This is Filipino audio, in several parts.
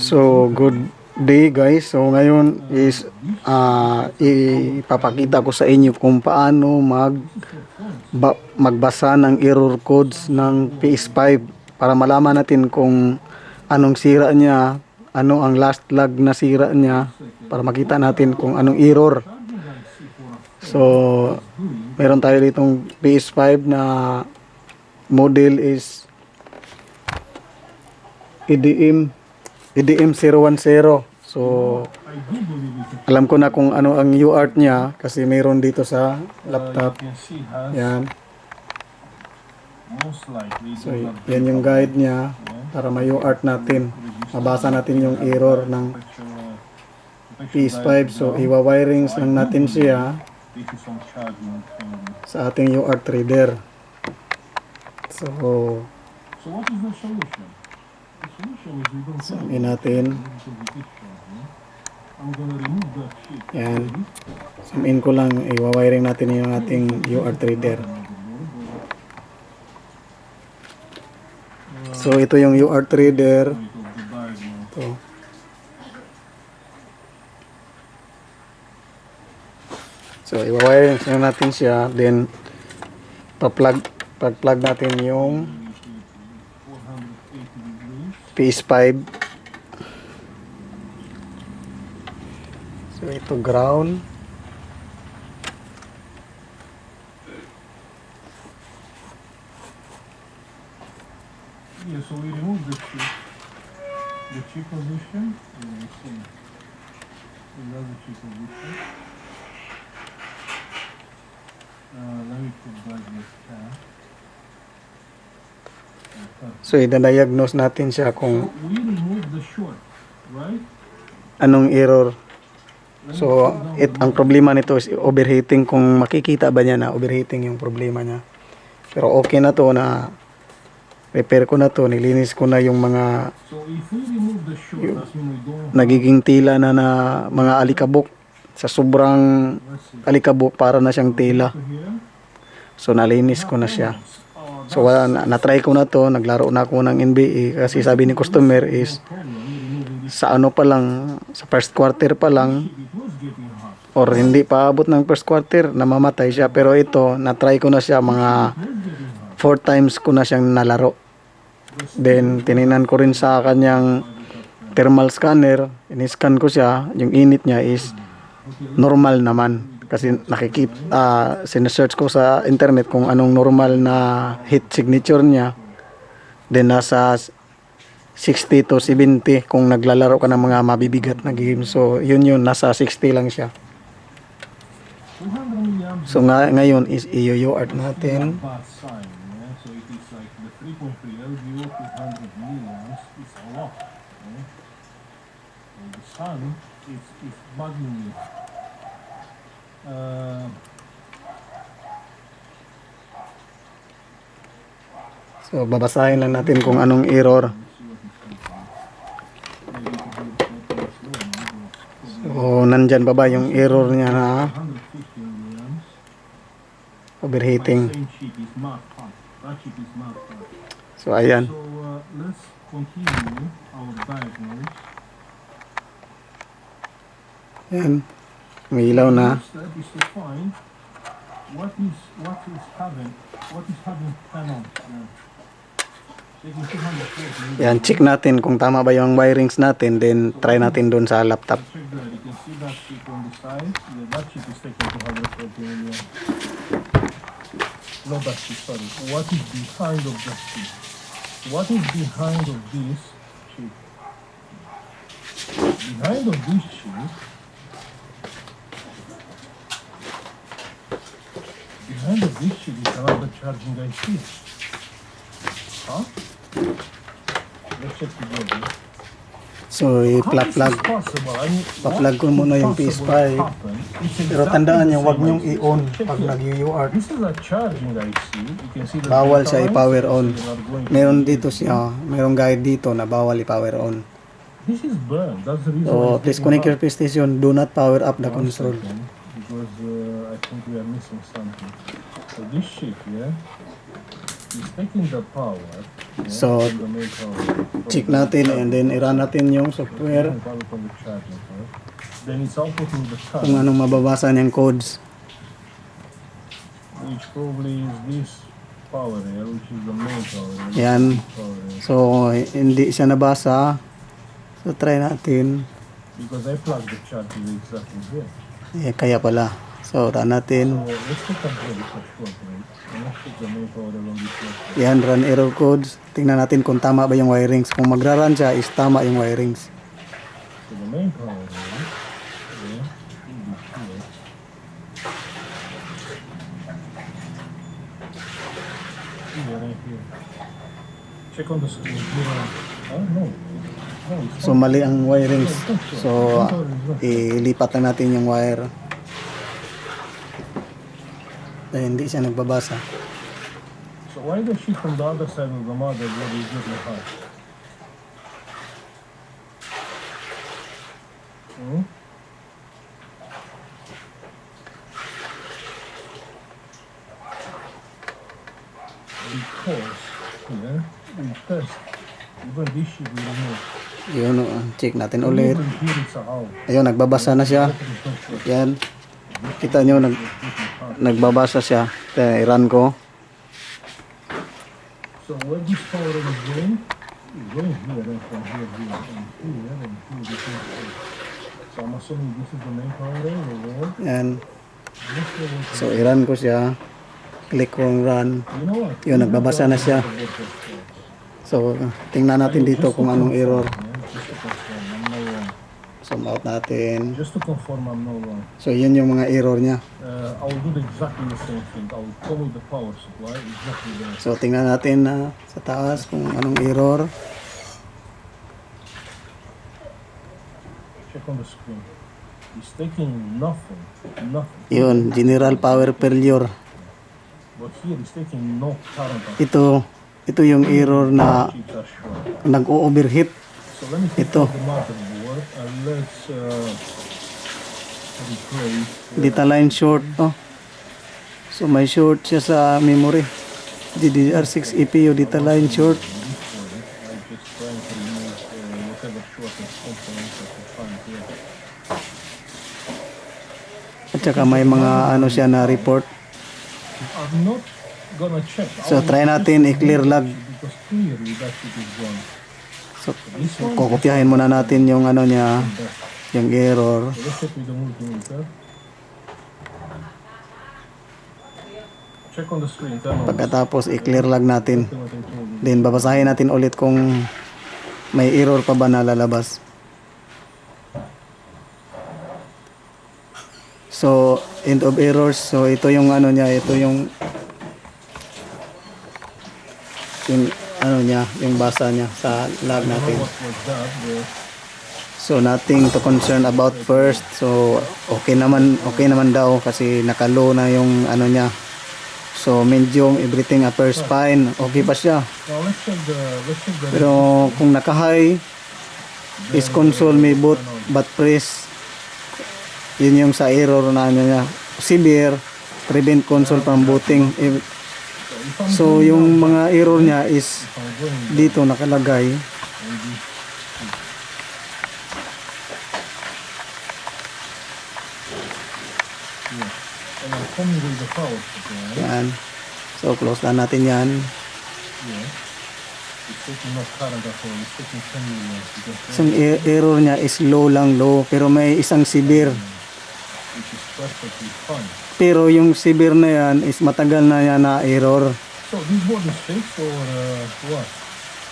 So, good day guys. So, ngayon is ipapakita ko sa inyo kung paano magbasa ng error codes ng PS5 para malaman natin kung anong sira niya, ano ang last log na sira niya para makita natin kung anong error. So, meron tayo ditong PS5 na model is EDM 010. So, alam ko na kung ano ang UART niya kasi mayroon dito sa laptop. Yan. So, yan yung guide niya para ma-UART natin. Mabasa natin yung error ng PS5. So, iwa-wirings lang natin siya sa ating UART reader. So, what is the solution? The solution is we don't sabihin natin. I'm gonna remove the sheet. Yan. Zoom in ko lang. Iwa-wiring natin yung ating UART reader. So, ito yung UART reader. Ito. So, iwa-wiring natin siya. Then, pa-plug natin yung PS5. So, ito ground. Yeah, so we remove the chip position. And we see another chip position. Let me put back this cap. So, i-diagnose natin siya kung We remove the short, right? anong error. So, ang problema nito is overheating. Kung makikita ba niya na overheating yung problema niya. Pero okay na to, na repair ko na to, nilinis ko na yung mga So if we remove the short, that's when we don't nagiging tila na mga alikabok. Sa sobrang alikabok, para na siyang tila. here. So, nalinis ko na siya. So, na-try ko na to, naglaro na ako ng NBA kasi sabi ni customer is sa ano pa lang, sa first quarter pa lang It was getting hot. or hindi pa abot ng first quarter, namamatay siya. Pero ito, na-try ko na siya mga 4 times ko na siyang nalaro. Then, tininan ko rin sa kanyang thermal scanner, in-scan ko siya, yung init niya is normal naman. Kasi sinesearch ko sa internet kung anong normal na heat signature niya. Then, nasa 60 to 70 kung naglalaro ka ng mga mabibigat na game. So, yun, nasa 60 lang siya. 200 milliamps So, ngayon is i-UART natin. bad sign. Yeah? So it is like the 3.3 LDO 200 milliamps is a lot. Yeah? So the sun is bugging me. So, babasahin lang natin kung anong error. So, nandyan ba yung error niya na 150 milliamps. overheating. Same sheet is marked hot. That sheet is marked hot. So, ayan. So let's continue our diagnose. Ayan. May ilaw na. First step is to find what is having panels. Taking 240 Ayan, check natin kung tama ba yung wirings natin. Then, try natin doon sa laptop. check that. You can see that chip on the side. Yeah, that chip is taking 240 million. Not that chip, sorry. What is behind of that chip? What is behind of this chip? Behind of this chip. Behind of this chip is another charging IC. Huh? Let's check together. So, i-plug. Possible. I mean, Pa-plug ko muna yung PS5. Pero tandaan nyo, wag nyong i-on pag nag-UART. This is a charging IC. You can see the Bawal data siya lines. i-power on. They're not going to- Meron dito siya, merong guide dito na bawal i-power on. This is burned. That's the reason. why So, it's please getting connect your hot. PlayStation. Do not power up the One console. second, because I think we are missing something. So this chip, yeah. It's taking the power, So, from the main power. check natin and then i-run natin yung software Power from the charger, right? Then it's outputting the kung current, anong mababasa niyang codes. which probably is this power rail, which is the main power rail. Yan. Power rail. So, hindi siya nabasa. So, try natin. Because I plugged the charger exactly here. Kaya pala. So, run So natin. let's take a break, a short break. And let's take the main power rail on this one. Yan, run error codes. Tingnan natin kung tama ba yung wirings. Kung magra-run siya, is tama yung wirings. So the main power rail, yeah, will be here. Here, right here. Check on the screen. Here. No. No, it's So, mali ang wirings. So, ilipat na natin yung wire. Dahil hindi siya nagbabasa. So why the shit from the other side of the motherboard is getting hot? Hmm? Because here we test even this shit we remove. Yun, check natin ulit. Even here it's a out. Ayun, nagbabasa na siya. Yan. Kita nyo, nagbabasa siya. Kaya i-run ko. So where this power is going here and from here, and here, and here, this is here. So I'm assuming this is the main power rail or what? Yan. Let's go with So, i-run ko siya. Click kong run. You know what? Yun, nagbabasa na siya. So, tingnan natin dito kung anong error. Just to confirm, I'm no wrong. Zoom out natin. Just to confirm, I'm no wrong. So, yun yung mga error niya. I'll do exactly the same thing. I'll come with the power supply, exactly the So, tingnan natin na sa taas kung anong error. check on the screen. It's taking nothing. Yun, general power failure. But here it's taking no current. Ito yung error na Chips are short. nag-overheat. So let me take Ito. out the motherboard and let's replace. Data line short. Oh. So, may short siya sa memory. DDR6 EPU data line short. I'm just trying to remove whatever shortest components I can find here. At saka may mga ano siya na report. I'm not gonna check. So, try natin i-clear log. Because clearly that shit is gone. So, kukopyahin muna natin yung ano niya, yung error. So let's check with the multimeter. Check on the screen. Turn on. Pagkatapos i-clear log natin. What I told you. Then babasahin natin ulit kung may error pa ba na lalabas. So, end of errors. So, ito yung ano niya, ito yung ano niya, yung basa niya sa log natin. What was that? So, nothing to concern about first. So, okay naman daw kasi nakalow na yung ano niya. So, medium, everything appears fine. Okay pa siya. Now let's check the Pero kung naka-high, is console may boot but press. Yun yung sa error na ano niya. Severe, prevent console from booting. So, yung mga error niya is dito nakalagay. and I'm coming with the power supply. Yan. So, close na natin yan. Yeah. It's taking no current at all. It's taking 10 millions because So, error niya is low lang, low. Pero may isang severe. which is perfectly fine. Pero yung severe na yan is matagal na yan na error. So this board is fixed or what?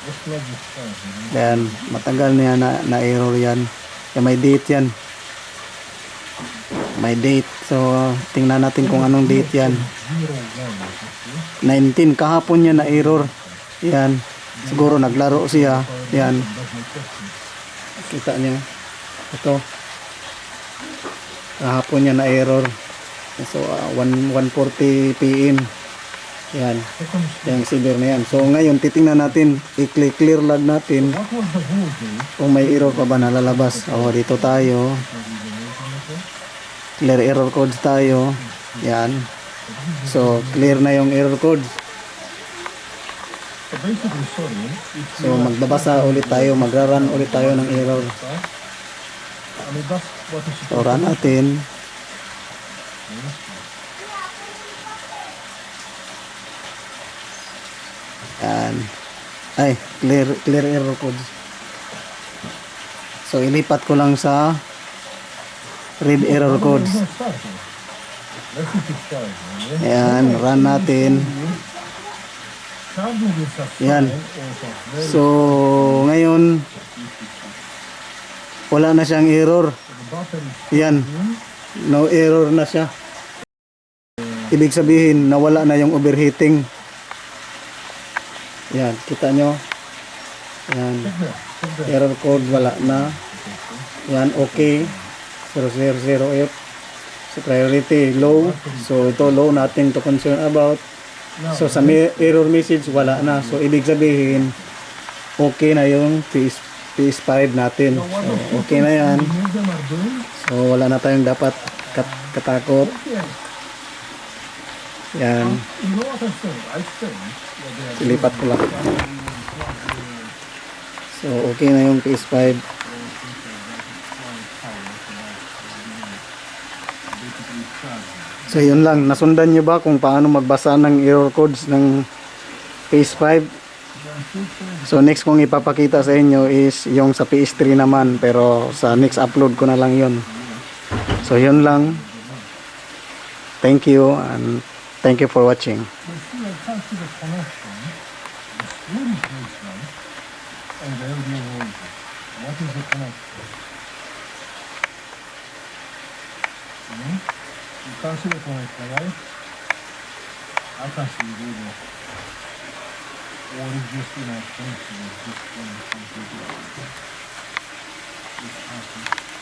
Let's plug this part. Yan, matagal na yan na error yan. Kaya may date yan. May date. So, tingnan natin kung anong date yan. 19, kahapon yan na error. Yan. Siguro naglaro siya. Yan. Kita niyo. Ito. Kahapon yan na error. So, 1:40 PM. Yan. Yung severe na yan. So, ngayon, titingnan natin. I-clear log natin. What was the voltage? Kung may error pa ba nalalabas. O, dito tayo. Clear error codes tayo. Yan. So, clear na yung error code. basically, sorry, if So magbabasa ulit tayo, magra-run ulit tayo ng error. I mean, that's what is So run natin. Yan. Ay, clear error code. So ilipat ko lang sa read error codes. Let's hit it start. Ayan, run natin. Charging is a Yan. sign also very So ngayon wala na siyang error. the battery Yan. No error na siya. Ibig sabihin nawala na yung overheating. Yan, kita nyo. Yan. Error code wala na. Yan, okay. 0008. So priority low. So ito low, nothing to concern about. So sa error message wala na. So ibig sabihin okay na yung PS5 natin. So okay na yan. them are doing. So wala na tayong dapat katakot. Yes. Yan. You know what I'm saying? I think what they are Ilipat ko lang. So okay na yung PS5. So yun lang, nasundan nyo ba kung paano magbasa ng error codes ng PS5? So next kong ipapakita sa inyo is yung sa PS3 naman, pero sa next upload ko na lang yun. So yun lang. Thank you and thank you for watching. But still, I can't see the connection, the screen replacement, and the LDO voltage. What is the connection? You can't see the connection, right? I can see it either. Or it's just, you know, connection. It's just, you know, completely. It's happening.